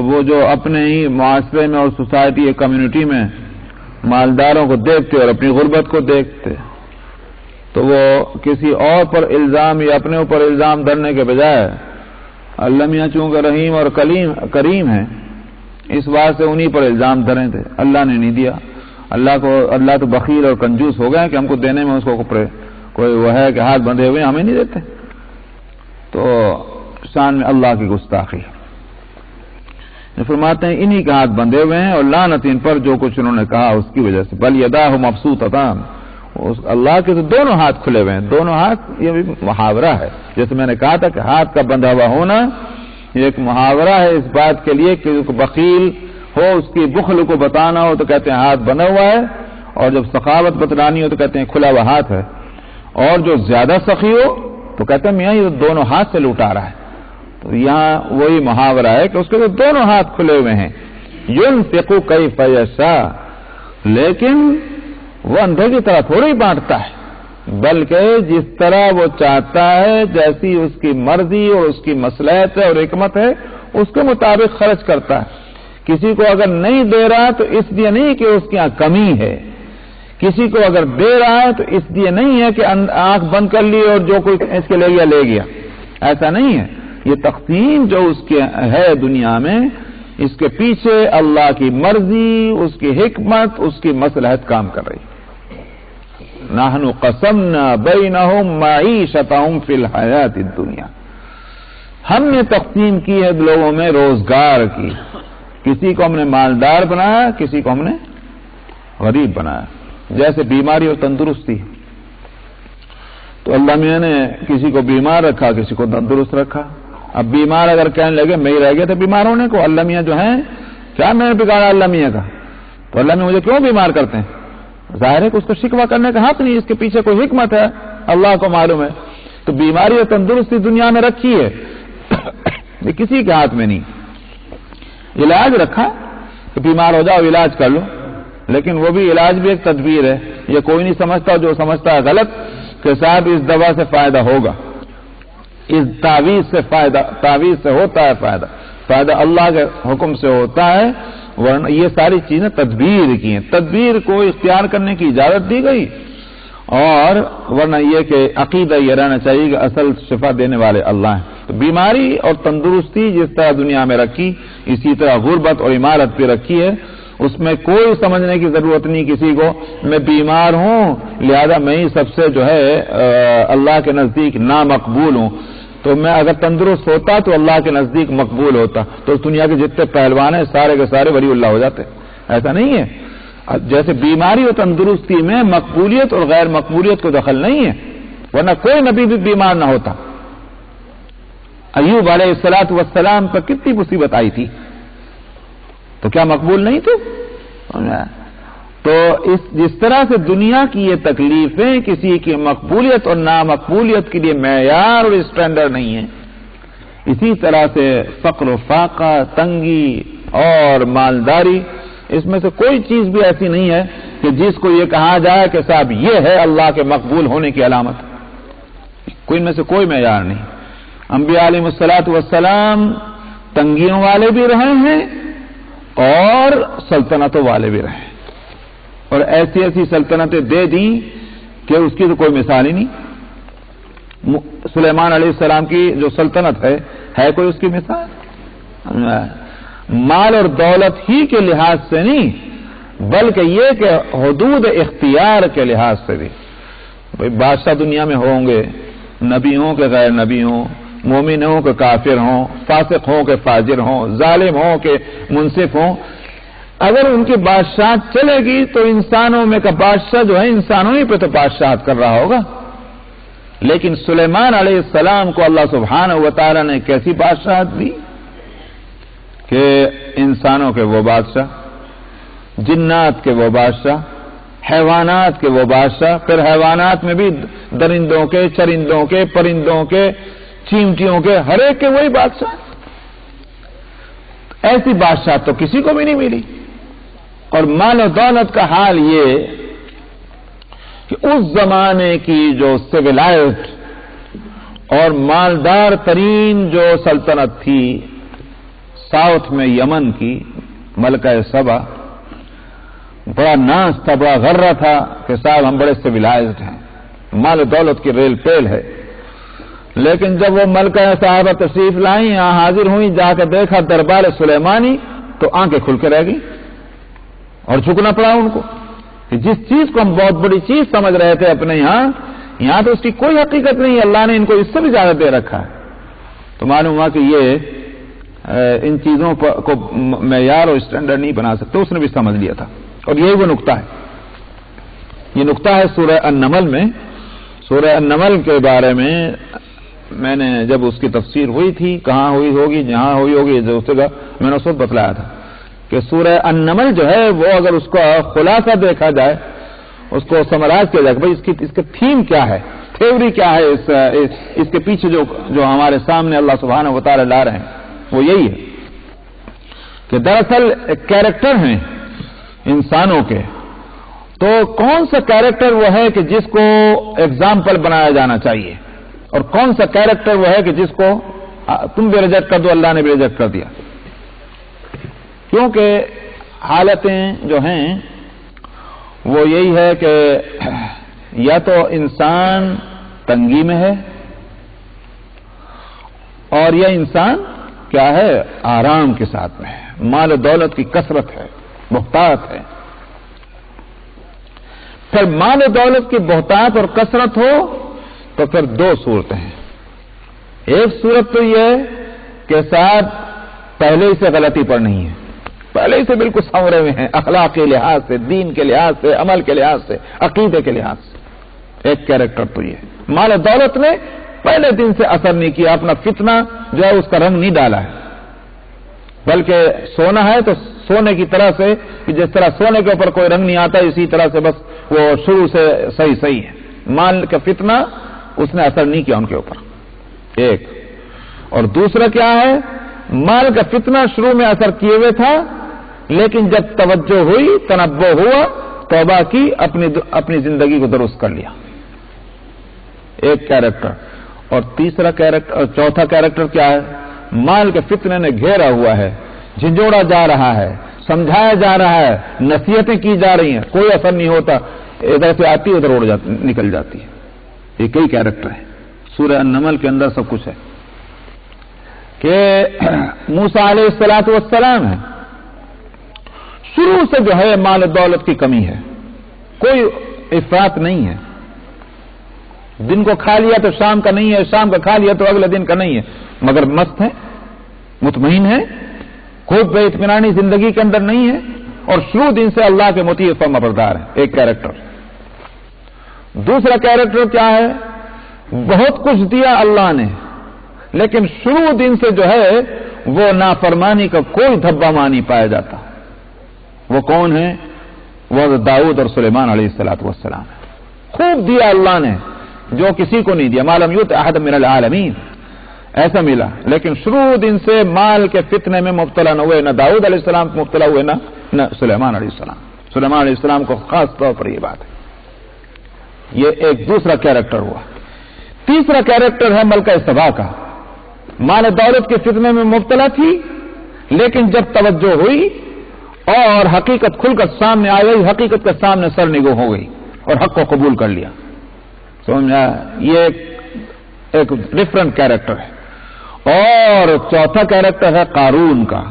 Speaker 1: وہ جو اپنے ہی معاشرے میں اور سوسائٹی یا کمیونٹی میں مالداروں کو دیکھتے اور اپنی غربت کو دیکھتے تو وہ کسی اور پر الزام یا اپنے اوپر الزام دھرنے کے بجائے اللہ میاں چونکہ رحیم اور کریم ہیں اس بات سے انہی پر الزام دھرے تھے۔ اللہ نے نہیں دیا، اللہ تو بخیل اور کنجوس ہو گئے کہ ہم کو دینے میں اس کو کوئی وہ ہے کہ ہاتھ بندھے ہوئے ہمیں نہیں دیتے، تو شان میں اللہ کی گستاخی۔ فرماتے ہیں انہی کے ہاتھ بندھے ہوئے ہیں اور لعنت ان پر جو کچھ انہوں نے کہا اس کی وجہ سے۔ بل یداہ مبسوطتان، اللہ کے تو دونوں ہاتھ کھلے ہوئے ہیں، دونوں ہاتھ، یہ بھی محاورہ ہے، جیسے میں نے کہا تھا کہ ہاتھ کا بندھا ہوا ہونا یہ ایک محاورہ ہے اس بات کے لیے کہ بخیل ہو اس کی بخل کو بتانا ہو تو کہتے ہیں ہاتھ بندھا ہوا ہے، اور جب سخاوت بتلانی ہو تو کہتے ہیں کھلا ہوا ہاتھ ہے، اور جو زیادہ سخی ہو تو کہتے ہیں میاں یہ دونوں ہاتھ سے لوٹا رہا ہے۔ تو یہاں وہی محاورہ ہے کہ اس کے تو دونوں ہاتھ کھلے ہوئے ہیں، ينفق كيف يشاء، لیکن وہ اندھے کی طرح تھوڑی بانٹتا ہے بلکہ جس طرح وہ چاہتا ہے، جیسی اس کی مرضی اور اس کی مصلحت ہے اور حکمت ہے اس کے مطابق خرچ کرتا ہے۔ کسی کو اگر نہیں دے رہا تو اس لیے نہیں کہ اس کے یہاں کمی ہے، کسی کو اگر دے رہا ہے تو اس لیے نہیں ہے کہ آنکھ بند کر لی اور جو کوئی اس کے لے گیا، ایسا نہیں ہے۔ یہ تقسیم جو اس کے ہے دنیا میں، اس کے پیچھے اللہ کی مرضی، اس کی حکمت، اس کی مصلحت کام کر رہی۔ نحن قسمنا بینہم معیشتہم فی الحیات الدنیا، ہم نے تقسیم کی ہے لوگوں میں روزگار کی، کسی کو ہم نے مالدار بنایا، کسی کو ہم نے غریب بنایا، جیسے بیماری اور تندرستی۔ تو اللہ میاں نے کسی کو بیمار رکھا، کسی کو تندرست رکھا۔ اب بیمار اگر کہنے لگے میں ہی رہ گیا تھا بیمار ہونے کو، اللہ میاں جو ہیں کیا میں نے بگاڑا اللہ میاں کا، تو اللہ میاں مجھے کیوں بیمار کرتے ہیں؟ ظاہر ہے کہ اس کو شکوہ کرنے کا حق نہیں، اس کے پیچھے کوئی حکمت ہے، اللہ کو معلوم ہے۔ تو بیماری اور تندرستی دنیا میں رکھی ہے، یہ کسی کے ہاتھ میں نہیں۔ علاج رکھا کہ بیمار ہو جاؤ علاج کر لو، لیکن وہ بھی علاج بھی ایک تدبیر ہے، یہ کوئی نہیں سمجھتا، جو سمجھتا ہے غلط کہ صاحب اس دوا سے فائدہ ہوگا، اس تعویذ سے ہوتا ہے فائدہ، فائدہ اللہ کے حکم سے ہوتا ہے، ورنہ یہ ساری چیزیں تدبیر کی ہیں، تدبیر کو اختیار کرنے کی اجازت دی گئی، اور ورنہ یہ کہ عقیدہ یہ رہنا چاہیے کہ اصل شفا دینے والے اللہ ہیں۔ تو بیماری اور تندرستی جس طرح دنیا میں رکھی، اسی طرح غربت اور عمارت پہ رکھی ہے، اس میں کوئی سمجھنے کی ضرورت نہیں کسی کو میں بیمار ہوں لہذا میں ہی سب سے جو ہے اللہ کے نزدیک نامقبول ہوں، تو میں اگر تندرست ہوتا تو اللہ کے نزدیک مقبول ہوتا، تو اس دنیا کے جتنے پہلوان ہیں سارے کے سارے ولی اللہ ہو جاتے۔ ایسا نہیں ہے، جیسے بیماری اور تندرستی میں مقبولیت اور غیر مقبولیت کو دخل نہیں ہے، ورنہ کوئی نبی بھی بیمار نہ ہوتا۔ ایوب علیہ السلام پر کتنی مصیبت آئی تھی، تو کیا مقبول نہیں تھے؟ تو جس طرح سے دنیا کی یہ تکلیفیں کسی کی مقبولیت اور نامقبولیت کے لیے معیار اور اسٹینڈرڈ نہیں ہے، اسی طرح سے فقر و فاقہ، تنگی اور مالداری، اس میں سے کوئی چیز بھی ایسی نہیں ہے کہ جس کو یہ کہا جائے کہ صاحب یہ ہے اللہ کے مقبول ہونے کی علامت، کوئی میں سے کوئی معیار نہیں۔ انبیاء علیہ السلام تنگیوں والے بھی رہے ہیں اور سلطنتوں والے بھی رہے، اور ایسی ایسی سلطنتیں دے دیں کہ اس کی تو کوئی مثال ہی نہیں۔ سلیمان علیہ السلام کی جو سلطنت ہے کوئی اس کی مثال؟ مال اور دولت ہی کے لحاظ سے نہیں، بلکہ یہ کہ حدود اختیار کے لحاظ سے بھی۔ بھئی بادشاہ دنیا میں ہوں گے، نبی ہوں کہ غیر نبی ہوں، مومن ہوں کہ کافر ہوں، فاسق ہوں کہ فاجر ہوں، ظالم ہوں کہ منصف ہوں، اگر ان کی بادشاہت چلے گی تو انسانوں میں کا بادشاہ جو ہے انسانوں ہی پہ تو بادشاہت کر رہا ہوگا۔ لیکن سلیمان علیہ السلام کو اللہ سبحانہ و تعالی نے کیسی بادشاہت دی کہ انسانوں کے وہ بادشاہ، جنات کے وہ بادشاہ، حیوانات کے وہ بادشاہ، پھر حیوانات میں بھی درندوں کے، چرندوں کے، پرندوں کے، چیونٹیوں کے، ہر ایک کے وہی بادشاہ۔ ایسی بادشاہ تو کسی کو بھی نہیں ملی۔ اور مال و دولت کا حال یہ کہ اس زمانے کی جو سویلائزڈ اور مالدار ترین جو سلطنت تھی ساؤتھ میں یمن کی، ملکہ سبا، بڑا ناز تھا، بڑا غرہ تھا کہ صاحب ہم بڑے سویلائزڈ ہیں، مال و دولت کی ریل پیل ہے۔ لیکن جب وہ ملکہ صاحبہ تشریف لائیں، یہاں حاضر ہوئی، جا کے دیکھا دربار سلیمانی، تو آنکھیں کھل کے رہ گئی اور جھکنا پڑا ان کو کہ جس چیز کو ہم بہت بڑی چیز سمجھ رہے تھے اپنے یہاں تو اس کی کوئی حقیقت نہیں ہے، اللہ نے ان کو اس سے بھی زیادہ دے رکھا ہے۔ تو معلوم ہوا کہ یہ ان چیزوں کو معیار اور اسٹینڈرڈ نہیں بنا سکتے، اس نے بھی سمجھ لیا تھا، اور یہی وہ نقطہ ہے۔ یہ نقطہ ہے سورہ النمل میں۔ سورہ النمل کے بارے میں نے جب اس کی تفسیر ہوئی تھی، کہاں ہوئی ہوگی، جہاں ہوئی ہوگی جو جگہ میں نے اس وقت بتلایا تھا کہ سورہ النمل جو ہے وہ اگر اس کا خلاصہ دیکھا جائے، اس کو سمرائز کیا جائے کہ بھئی اس کا تھیم کیا ہے، تھیوری کیا ہے، اس کے پیچھے جو ہمارے سامنے اللہ سبحانہ و تعالی لا رہے ہیں، وہ یہی ہے کہ دراصل ایک کیریکٹر ہیں انسانوں کے، تو کون سا کیریکٹر وہ ہے کہ جس کو ایگزامپل بنایا جانا چاہیے، اور کون سا کیریکٹر وہ ہے کہ جس کو تم بھی ریجیکٹ کر دو، اللہ نے بھی ریجیکٹ کر دیا۔ کیونکہ حالتیں جو ہیں وہ یہی ہے کہ یا تو انسان تنگی میں ہے، اور یا انسان کیا ہے، آرام کے ساتھ میں ہے، مال و دولت کی کثرت ہے، بہتات ہے۔ پھر مال و دولت کی بہتات اور کثرت ہو تو پھر دو صورتیں ہیں۔ ایک صورت تو یہ ہے کہ صاحب پہلے ہی سے غلطی پر نہیں ہے، پہلے ہی سے بالکل سنورے میں ہیں، اخلاق کے لحاظ سے، دین کے لحاظ سے، عمل کے لحاظ سے، عقیدے کے لحاظ سے۔ ایک کیریکٹر تو یہ ہے، مال و دولت نے پہلے دن سے اثر نہیں کیا، اپنا فتنہ جو ہے اس کا رنگ نہیں ڈالا ہے، بلکہ سونا ہے تو سونے کی طرح سے کہ جس طرح سونے کے اوپر کوئی رنگ نہیں آتا، اسی طرح سے بس وہ شروع سے صحیح ہے۔ مال کا فتنہ اس نے اثر نہیں کیا ان کے اوپر، ایک۔ اور دوسرا کیا ہے، مال کا فتنہ شروع میں اثر کیے ہوئے تھا، لیکن جب توجہ ہوئی، تنبہ ہوا، توبہ کی، اپنی زندگی کو درست کر لیا، ایک کیریکٹر۔ اور تیسرا کیریکٹر، چوتھا کیریکٹر کیا ہے، مال کے فتنے نے گھیرا ہوا ہے، جھنجھوڑا جا رہا ہے، سمجھایا جا رہا ہے، نصیحتیں کی جا رہی ہیں، کوئی اثر نہیں ہوتا، ادھر سے آتی ادھر اڑ جاتی نکل جاتی ہے. یہ کئی کیریکٹر ہیں سورہ النمل کے اندر، سب کچھ ہے کہ موسیٰ علیہ السلام ہے، شروع سے جو ہے مال دولت کی کمی ہے، کوئی افراط نہیں ہے. دن کو کھا لیا تو شام کا نہیں ہے، شام کا کھا لیا تو اگلے دن کا نہیں ہے، مگر مست ہے، مطمئن ہے، کوئی بے اطمینانی زندگی کے اندر نہیں ہے، اور شروع دن سے اللہ کے مطیع فرما بردار ہے. ایک کیریکٹر. دوسرا کیریکٹر کیا ہے؟ بہت کچھ دیا اللہ نے، لیکن شروع دن سے جو ہے وہ نافرمانی کا کوئی دھبا ماں نہیں پایا جاتا. وہ کون ہے؟ وہ داؤد اور سلیمان علیہ السلام. خوب دیا اللہ نے جو کسی کو نہیں دیا. ما لم یؤت احد من العالمین، ایسا ملا، لیکن شروع دن سے مال کے فتنے میں مبتلا نہ ہوئے، نہ داؤد علیہ السلام مبتلا ہوئے، نہ سلیمان علیہ السلام. سلیمان علیہ السلام کو خاص طور پر یہ بات ہے. یہ ایک دوسرا کیریکٹر ہوا. تیسرا کیریکٹر ہے ملکہ سبا کا. مال دولت کے فتنے میں مبتلا تھی، لیکن جب توجہ ہوئی اور حقیقت کھل کر سامنے آ گئی، حقیقت کے سامنے سر نگو ہو گئی اور حق کو قبول کر لیا. سمجھا؟ یہ ایک ڈفرنٹ کیریکٹر ہے. اور چوتھا کیریکٹر ہے قارون کا.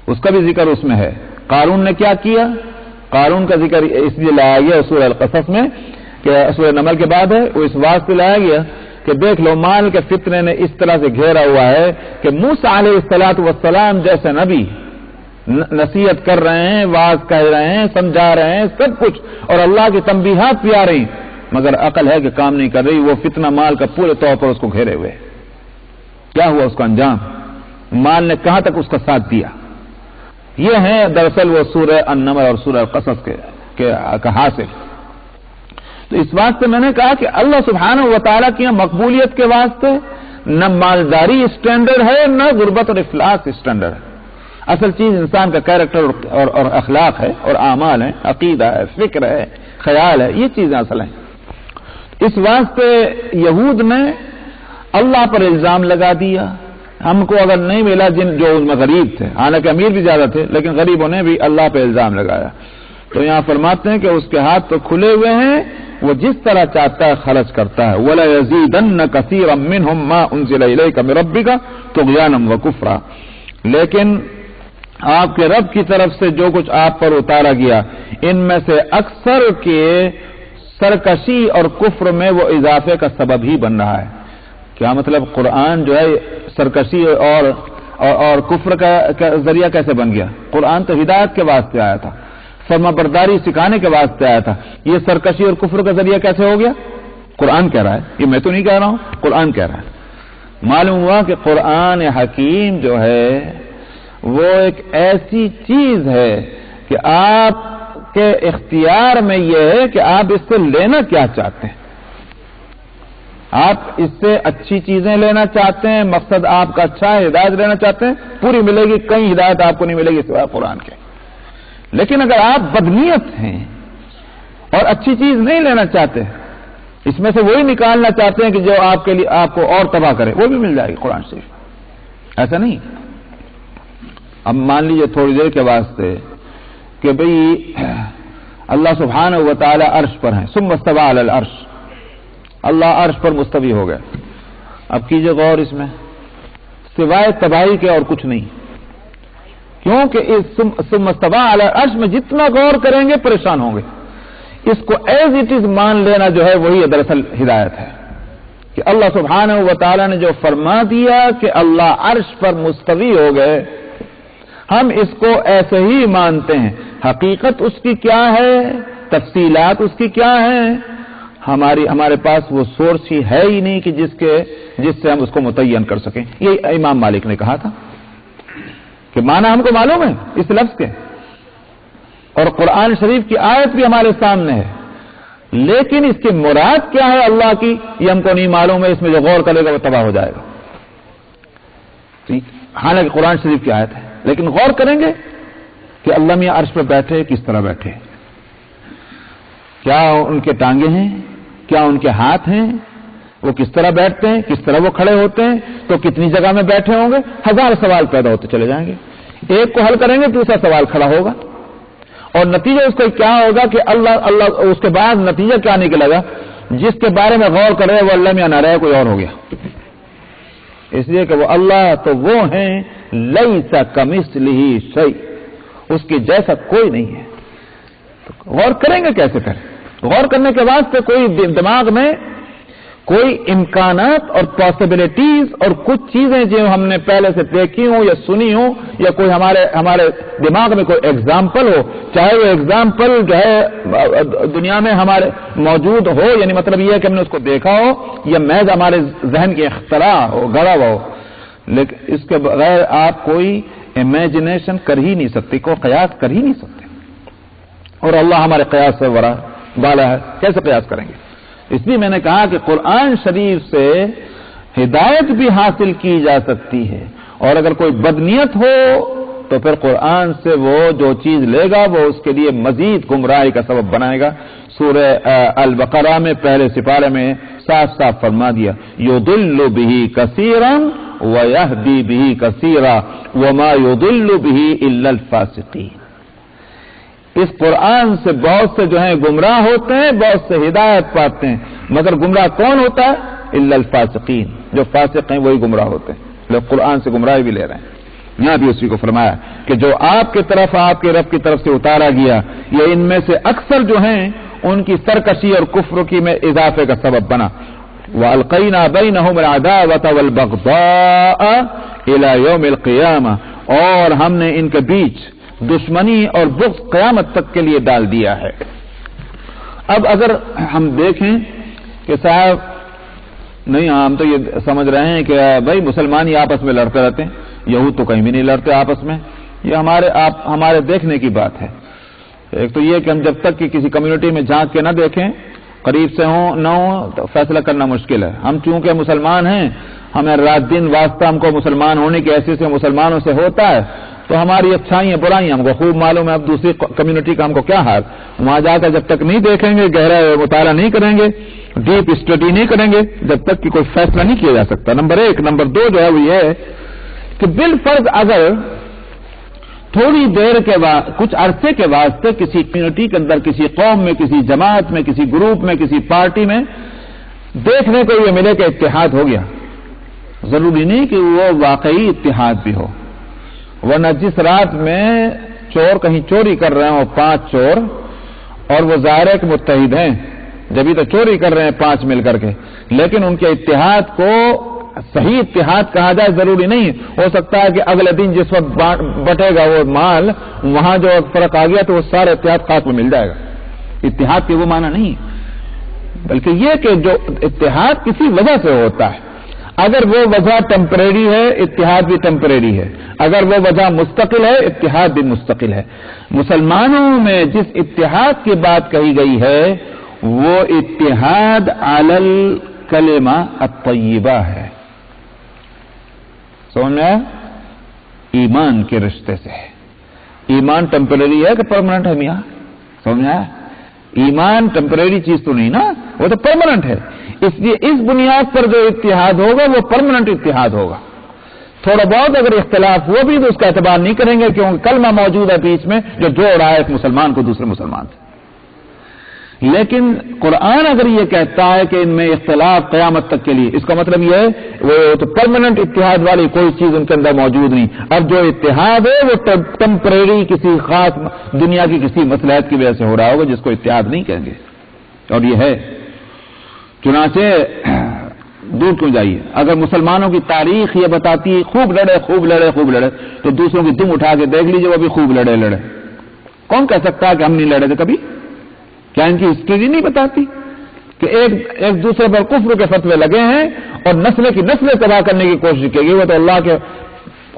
Speaker 1: اس کا بھی ذکر اس میں ہے. قارون نے کیا کیا؟ قارون کا ذکر اس لیے لایا گیا سورہ القصص میں کہ سورہ نمل کے بعد ہے، وہ اس واسطے لایا گیا کہ دیکھ لو مال کے فتنے نے اس طرح سے گھیرا ہوا ہے کہ موسیٰ علیہ السلام جیسے نبی نصیحت کر رہے ہیں، واعظ کہہ رہے ہیں، سمجھا رہے ہیں، سب کچھ، اور اللہ کی تنبیہات بھی آ رہی، مگر عقل ہے کہ کام نہیں کر رہی. وہ فتنہ مال کا پورے طور پر اس کو گھیرے ہوئے. کیا ہوا اس کا انجام؟ مال نے کہاں تک اس کا ساتھ دیا. یہ ہے دراصل وہ سورہ النمل اور سورہ القصص کے حاصل. تو اس واسطے میں نے کہا کہ اللہ سبحانہ و تعالیٰ کی مقبولیت کے واسطے نہ مالداری اسٹینڈرڈ ہے، نہ غربت اور افلاس اسٹینڈرڈ ہے. اصل چیز انسان کا کیریکٹر اور اخلاق ہے، اور اعمال ہے، عقیدہ ہے، فکر ہے، خیال ہے، یہ چیزیں اصل ہیں. اس واسطے یہود نے اللہ پر الزام لگا دیا. ہم کو اگر نہیں ملا، جو اس میں غریب تھے، حالانکہ امیر بھی زیادہ تھے، لیکن غریبوں نے بھی اللہ پہ الزام لگایا. تو یہاں فرماتے ہیں کہ اس کے ہاتھ تو کھلے ہوئے ہیں، وہ جس طرح چاہتا ہے خرچ کرتا ہے. وَلَا يَزِيدَنَّ كَثِيرًا مِّنْهُمْ مَا أُنزِلَ إِلَيْكَ مِن رَّبِّكَ طُغْيَانًا وَكُفْرًا. لیکن آپ کے رب کی طرف سے جو کچھ آپ پر اتارا گیا، ان میں سے اکثر کے سرکشی اور کفر میں وہ اضافے کا سبب ہی بن رہا ہے. کیا مطلب؟ قرآن جو ہے سرکشی اور کفر کا ذریعہ کیسے بن گیا؟ قرآن تو ہدایت کے واسطے آیا تھا، فرما برداری سکھانے کے واسطے آیا تھا. یہ سرکشی اور کفر کا ذریعہ کیسے ہو گیا؟ قرآن کہہ رہا ہے، یہ میں تو نہیں کہہ رہا ہوں، قرآن کہہ رہا ہے. معلوم ہوا کہ قرآن حکیم جو ہے وہ ایک ایسی چیز ہے کہ آپ کے اختیار میں یہ ہے کہ آپ اس سے لینا کیا چاہتے ہیں. آپ اس سے اچھی چیزیں لینا چاہتے ہیں، مقصد آپ کا اچھا ہے، ہدایت لینا چاہتے ہیں، پوری ملے گی. کئی ہدایت آپ کو نہیں ملے گی سوائے قرآن کے. لیکن اگر آپ بدنیت ہیں اور اچھی چیز نہیں لینا چاہتے، اس میں سے وہی نکالنا چاہتے ہیں کہ جو آپ کے لیے آپ کو اور تباہ کرے، وہ بھی مل جائے گی قرآن شریف. ایسا نہیں. اب مان لیجیے تھوڑی دیر کے واسطے کہ بھئی اللہ سبحانہ و تعالی عرش پر ہیں، ثم استوى علی العرش، اللہ عرش پر مستوی ہو گئے. اب کیجئے غور اس میں، سوائے تباہی کے اور کچھ نہیں. کیونکہ اس ثم استوى علی العرش میں جتنا غور کریں گے پریشان ہوں گے. اس کو ایز اٹ از مان لینا جو ہے وہی دراصل ہدایت ہے کہ اللہ سبحانہ و تعالی نے جو فرما دیا کہ اللہ عرش پر مستوی ہو گئے، ہم اس کو ایسے ہی مانتے ہیں. حقیقت اس کی کیا ہے، تفصیلات اس کی کیا ہیں، ہمارے پاس وہ سورس ہی ہے ہی نہیں کہ جس سے ہم اس کو متعین کر سکیں. یہ امام مالک نے کہا تھا کہ معنی ہم کو معلوم ہے اس لفظ کے، اور قرآن شریف کی آیت بھی ہمارے سامنے ہے، لیکن اس کی مراد کیا ہے اللہ کی یہ ہم کو نہیں معلوم ہے. اس میں جو غور کرے گا وہ تباہ ہو جائے گا. حالانکہ قرآن شریف کی آیت ہے، لیکن غور کریں گے کہ اللہ میاں عرش پر بیٹھے، کس طرح بیٹھے، کیا ان کے ٹانگیں ہیں، کیا ان کے ہاتھ ہیں، وہ کس طرح بیٹھتے ہیں, کس طرح وہ کھڑے ہوتے ہیں, تو کتنی جگہ میں بیٹھے ہوں گے, 1000 سوال پیدا ہوتے چلے جائیں گے. ایک کو حل کریں گے دوسرا سوال کھڑا ہوگا, اور نتیجہ اس کا کیا ہوگا کہ اللہ اس کے بعد نتیجہ کیا نکلے گا, جس کے بارے میں غور کرے وہ اللہ میں نہ رہے, کوئی اور ہو گیا. اس لیے کہ وہ اللہ تو وہ ہیں لیس کمثلہ شیء, اس کی جیسا کوئی نہیں ہے. تو غور کریں گے کیسے کریں؟ غور کرنے کے واسطے کوئی دماغ میں کوئی امکانات اور پاسبلٹیز اور کچھ چیزیں جو ہم نے پہلے سے دیکھی ہوں یا سنی ہوں, یا کوئی ہمارے دماغ میں کوئی ایگزامپل ہو, چاہے وہ ایگزامپل جو ہے دنیا میں ہمارے موجود ہو, یعنی مطلب یہ ہے کہ ہم نے اس کو دیکھا ہو, یا محض ہمارے ذہن کی اختراع ہو, گڑا ہوا ہو, لیکن اس کے بغیر آپ کوئی امیجنیشن کر ہی نہیں سکتے, کوئی قیاس کر ہی نہیں سکتے. اور اللہ ہمارے قیاس سے ورا بالا ہے, کیسے قیاس کریں گے؟ اس لیے میں نے کہا کہ قرآن شریف سے ہدایت بھی حاصل کی جا سکتی ہے, اور اگر کوئی بدنیت ہو تو پھر قرآن سے وہ جو چیز لے گا وہ اس کے لیے مزید گمراہی کا سبب بنائے گا. سورہ البقرہ میں پہلے سپارے میں صاف صاف فرما دیا, یضل بہ کثیرا ویہدی بہ کثیرا وما یضل بہ الا الفاسقین. اس قرآن سے بہت سے جو ہیں گمراہ ہوتے ہیں, بہت سے ہدایت پاتے ہیں, مگر گمراہ کون ہوتا ہے؟ الا الفاسقین, جو فاسق ہیں وہی گمراہ ہوتے ہیں. لوگ قرآن سے گمراہی بھی لے رہے ہیں. یہاں بھی اسی کو فرمایا کہ جو آپ کی طرف, آپ کے رب کی طرف سے اتارا گیا, یہ ان میں سے اکثر جو ہیں ان کی سرکشی اور کفر کی میں اضافے کا سبب بنا. وَأَلْقَيْنَا بَيْنَهُمُ الْعَدَاوَةَ وَالْبَغْضَاءَ إِلَى يَوْمِ الْقِيَامَةِ, اور ہم نے ان کے بیچ دشمنی اور بغض قیامت تک کے لیے ڈال دیا ہے. اب اگر ہم دیکھیں کہ صاحب نہیں, ہم تو یہ سمجھ رہے ہیں کہ بھائی مسلمان ہی آپس میں لڑتے رہتے ہیں, یہود تو کہیں بھی نہیں لڑتے آپس میں, یہ ہمارے دیکھنے کی بات ہے. ایک تو یہ کہ ہم جب تک کہ کسی کمیونٹی میں جھانک کے نہ دیکھیں, قریب سے ہوں نہ ہوں, تو فیصلہ کرنا مشکل ہے. ہم چونکہ مسلمان ہیں, ہمیں رات دن واسطہ ہم کو مسلمان ہونے کی حیثیت سے مسلمانوں سے ہوتا ہے, تو ہماری اچھائیاں برائیاں ہم کو خوب معلوم ہے. اب دوسری کمیونٹی کا ہم کو کیا حال, وہاں جا کر جب تک نہیں دیکھیں گے, گہرا مطالعہ نہیں کریں گے, ڈیپ اسٹڈی نہیں کریں گے, جب تک کہ کوئی فیصلہ نہیں کیا جا سکتا. نمبر 1. نمبر 2 جو ہے وہ یہ ہے کہ بالفرض اگر تھوڑی دیر کے بعد, کچھ عرصے کے واسطے کسی کمیونٹی کے اندر, کسی قوم میں, کسی جماعت میں, کسی گروپ میں, کسی پارٹی میں دیکھنے کو یہ ملے کہ اتحاد ہو گیا, ضروری نہیں کہ وہ واقعی اتحاد بھی ہو. ورنہ جس رات میں چور کہیں چوری کر رہے ہوں 5 چور, اور وہ ظاہر ہے کہ متحد ہیں, جبھی تو چوری کر رہے ہیں 5 مل کر کے, لیکن ان کے اتحاد کو صحیح اتحاد کہا جائے ضروری نہیں. ہو سکتا ہے کہ اگلے دن جس وقت بٹے گا وہ مال, وہاں جو فرق آ گیا تو وہ سارا اتحاد خاص میں مل جائے گا. اتحاد کے وہ معنی نہیں, بلکہ یہ کہ جو اتحاد کسی وجہ سے ہوتا ہے, اگر وہ وجہ ٹیمپریری ہے اتحاد بھی ٹیمپریری ہے, اگر وہ وجہ مستقل ہے اتحاد بھی مستقل ہے. مسلمانوں میں جس اتحاد کی بات کہی گئی ہے وہ اتحاد علی الکلمہ الطیبہ ہے. سمجھ میں آیا؟ ایمان کے رشتے سے. ایمان ٹیمپریری ہے کہ پرماننٹ ہے میاں؟ سمجھ میں آیا؟ ایمان ٹیمپریری چیز تو نہیں نا, وہ تو پرماننٹ ہے. اس لیے اس بنیاد پر جو اتحاد ہوگا وہ پرماننٹ اتحاد ہوگا. تھوڑا بہت اگر اختلاف ہوا بھی تو اس کا اعتبار نہیں کریں گے, کیونکہ کلمہ موجود ہے بیچ میں جو جوڑ رہا ہے ایک مسلمان کو دوسرے مسلمان سے. لیکن قرآن اگر یہ کہتا ہے کہ ان میں اختلاف قیامت تک کے لیے, اس کا مطلب یہ ہے وہ تو پرماننٹ اتحاد والی کوئی چیز ان کے اندر موجود نہیں. اب جو اتحاد ہے وہ ٹیمپریری کسی خاص دنیا کی کسی مصلحت کی وجہ سے ہو رہا ہوگا, جس کو اتحاد نہیں کہیں گے. اور یہ ہے چنانچہ دور کیوں جائیے, اگر مسلمانوں کی تاریخ یہ بتاتی ہے خوب لڑے خوب لڑے خوب لڑے, تو دوسروں کی دم اٹھا کے دیکھ لیجئے وہ بھی خوب لڑے لڑے. کون کہہ سکتا ہے کہ ہم نہیں لڑے تھے کبھی؟ کیا ان کی ہسٹری نہیں بتاتی کہ ایک دوسرے پر کفر کے فتوے لگے ہیں اور نسل کی نسلیں تباہ کرنے کی کوشش کی گئی. وہ تو اللہ کے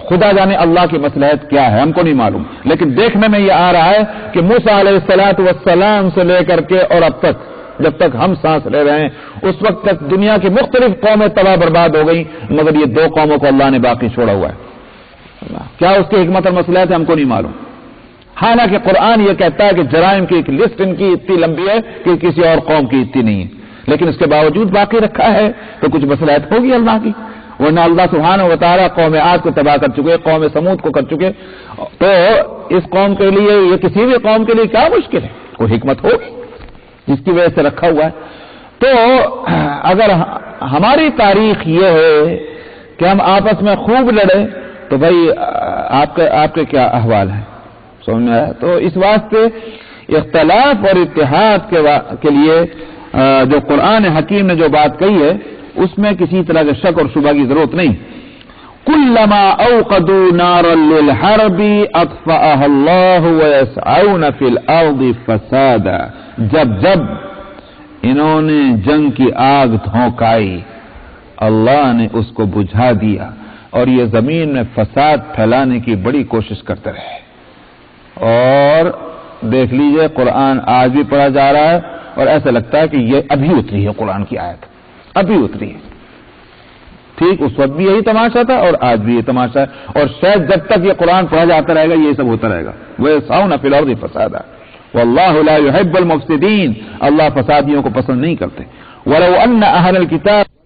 Speaker 1: خدا جانے اللہ کی مصلحت کیا ہے, ہم کو نہیں معلوم. لیکن دیکھنے میں یہ آ رہا ہے کہ موسیٰ علیہ الصلوۃ والسلام سے لے کر کے اور اب تک, جب تک ہم سانس لے رہے ہیں, اس وقت تک دنیا کی مختلف قومیں تباہ برباد ہو گئی, مگر یہ 2 قوموں کو اللہ نے باقی چھوڑا ہوا ہے. کیا اس کی حکمت اور مصلحت ہے ہم کو نہیں معلوم. حالانکہ قرآن یہ کہتا ہے کہ جرائم کی ایک لسٹ ان کی اتنی لمبی ہے کہ کسی اور قوم کی اتنی نہیں ہے, لیکن اس کے باوجود باقی رکھا ہے تو کچھ مصلحت ہوگی اللہ کی، ورنہ اللہ سبحانہ و تعالیٰ قوم عاد کو تباہ کر چکے، قوم سمود کو کر چکے، تو اس قوم کے لیے، یہ کسی بھی قوم کے لیے کیا مشکل ہے، کوئی حکمت ہوگی جس کی وجہ سے رکھا ہوا ہے۔ تو اگر ہماری تاریخ یہ ہے کہ ہم آپس میں خوب لڑیں تو بھائی آپ کے کیا احوال ہیں، سمجھ میں آیا؟ تو اس واسطے اختلاف اور اتحاد کے لیے جو قرآن حکیم نے جو بات کہی ہے اس میں کسی طرح کے شک اور شبہ کی ضرورت نہیں۔ کلما اوقدوا نارا للحرب اطفأها اللہ ويسعون فی الارض فسادا، جب انہوں نے جنگ کی آگ دھونکائی اللہ نے اس کو بجھا دیا اور یہ زمین میں فساد پھیلانے کی بڑی کوشش کرتے رہے۔ اور دیکھ لیجئے قرآن آج بھی پڑھا جا رہا ہے اور ایسا لگتا ہے کہ یہ ابھی اتری ہے، قرآن کی آیت ابھی اتری ہے۔ ٹھیک اس وقت بھی یہی تماشا تھا اور آج بھی یہ تماشا ہے، اور شاید جب تک یہ قرآن پڑھا جاتا رہے گا یہ سب ہوتا رہے گا۔ وَيَسْعَوْنَ فِي الْأَرْضِ فَسَادًا وَاللَّهُ لَا يُحِبُّ الْمُفْسِدِينَ، اللہ فسادیوں کو پسند نہیں کرتے۔ وَلَوْ أَنَّ أَهْلَ الْكِتَابِ